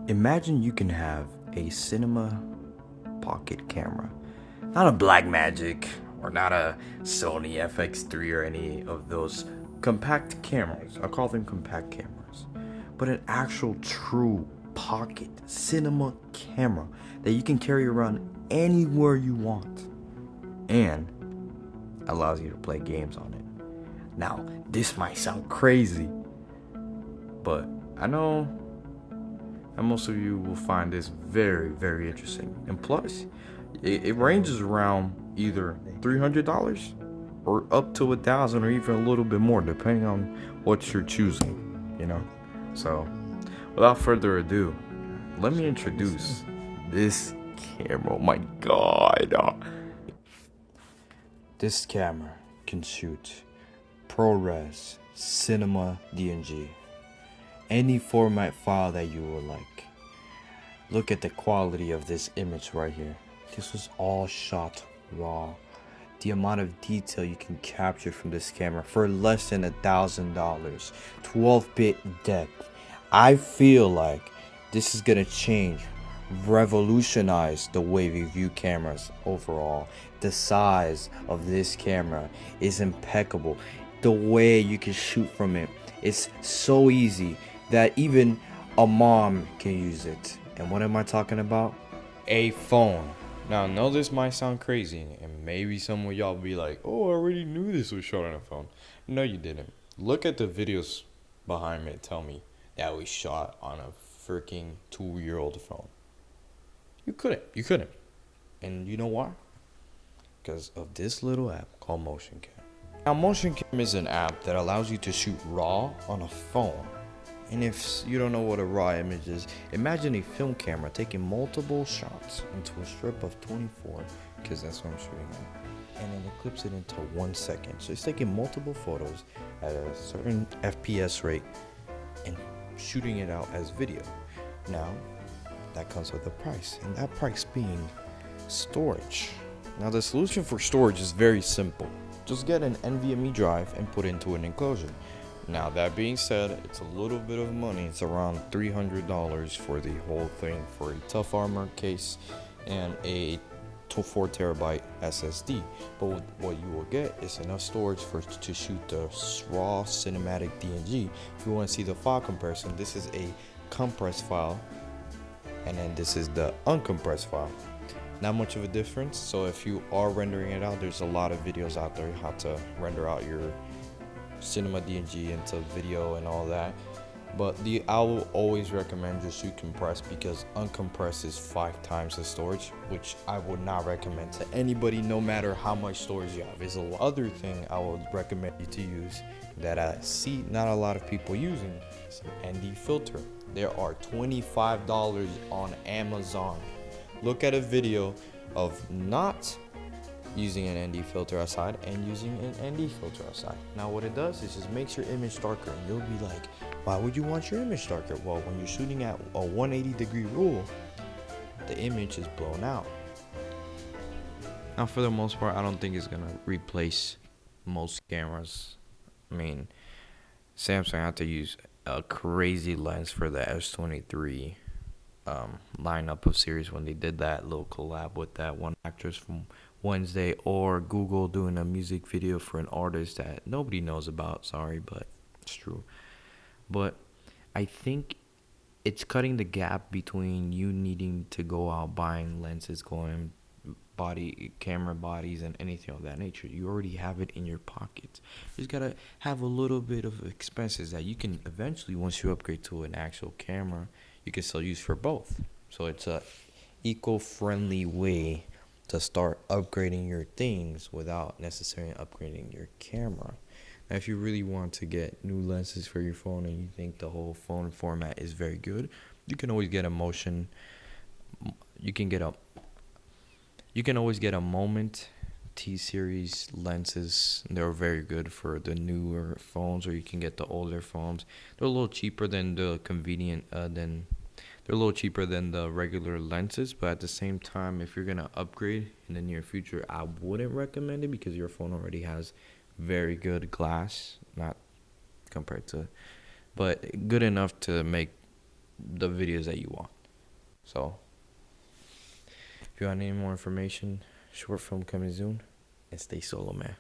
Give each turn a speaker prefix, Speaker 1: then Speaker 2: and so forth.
Speaker 1: Imagine you can have a cinema pocket camera. Not a Blackmagic or not a Sony FX3 or any of those compact cameras. I call them compact cameras. But an actual true pocket cinema camera that you can carry around anywhere you want and allows you to play games on it. Now, this might sound crazy, but I know and most of you will find this very, very interesting. And plus, it ranges around either $300 or up to $1,000 or even a little bit more, depending on what you're choosing. So, without further ado, let me introduce this camera. Oh my God! This camera can shoot ProRes, Cinema DNG, any format file that you would like. Look at the quality of this image right here. This was all shot raw. The amount of detail you can capture from this camera for less than $1,000, 12-bit depth. I feel like this is gonna change, revolutionize the way we view cameras overall. The size of this camera is impeccable. The way you can shoot from it is so easy that even a mom can use it. And what am I talking about? A phone. Now, I know this might sound crazy, and maybe some of y'all be like, oh, I already knew this was shot on a phone. No, you didn't. Look at the videos behind me. Tell me that we shot on a freaking 2-year-old phone. You couldn't. And you know why? Because of this little app called MotionCam. Now, MotionCam is an app that allows you to shoot RAW on a phone. And if you don't know what a RAW image is, imagine a film camera taking multiple shots into a strip of 24, because that's what I'm shooting at, and then it clips it into 1 second. So it's taking multiple photos at a certain FPS rate and shooting it out as video. Now, that comes with a price, and that price being storage. Now, the solution for storage is very simple. Just get an NVMe drive and put it into an enclosure. Now, that being said, it's a little bit of money. It's around $300 for the whole thing, for a tough armor case and a 4 terabyte SSD. But what you will get is enough storage to shoot the raw cinematic DNG. If you want to see the file comparison, this is a compressed file, and then this is the uncompressed file. Not much of a difference. So if you are rendering it out, there's a lot of videos out there how to render out your Cinema DNG into video and all that, but I will always recommend just shoot compressed, because uncompressed is 5 times the storage, which I would not recommend to anybody, no matter how much storage you have. Is a other thing I would recommend you to use that I see not a lot of people using is an ND filter. There are $25 on Amazon. Look at a video of not using an ND filter outside and using an ND filter outside. Now, what it does is just makes your image darker, and you'll be like, why would you want your image darker? Well, when you're shooting at a 180-degree rule, the image is blown out. Now, for the most part, I don't think it's gonna replace most cameras. I mean, Samsung had to use a crazy lens for the S23 lineup of series when they did that little collab with that one actress from Wednesday, or Google doing a music video for an artist that nobody knows about. Sorry, but it's true. But I think it's cutting the gap between you needing to go out buying lenses, going camera bodies and anything of that nature. You already have it in your pocket. You just gotta have a little bit of expenses that you can eventually, once you upgrade to an actual camera, you can still use for both. So it's a eco-friendly way to start upgrading your things without necessarily upgrading your camera. Now, if you really want to get new lenses for your phone and you think the whole phone format is very good, you can always get a motion. You can always get a Moment T-series lenses. They're very good for the newer phones, or you can get the older phones. They're a little cheaper than the they're a little cheaper than the regular lenses, but at the same time, if you're gonna upgrade in the near future, I wouldn't recommend it, because your phone already has very good glass, not compared to, but good enough to make the videos that you want. So if you want any more information, short film coming soon, and stay solo, man.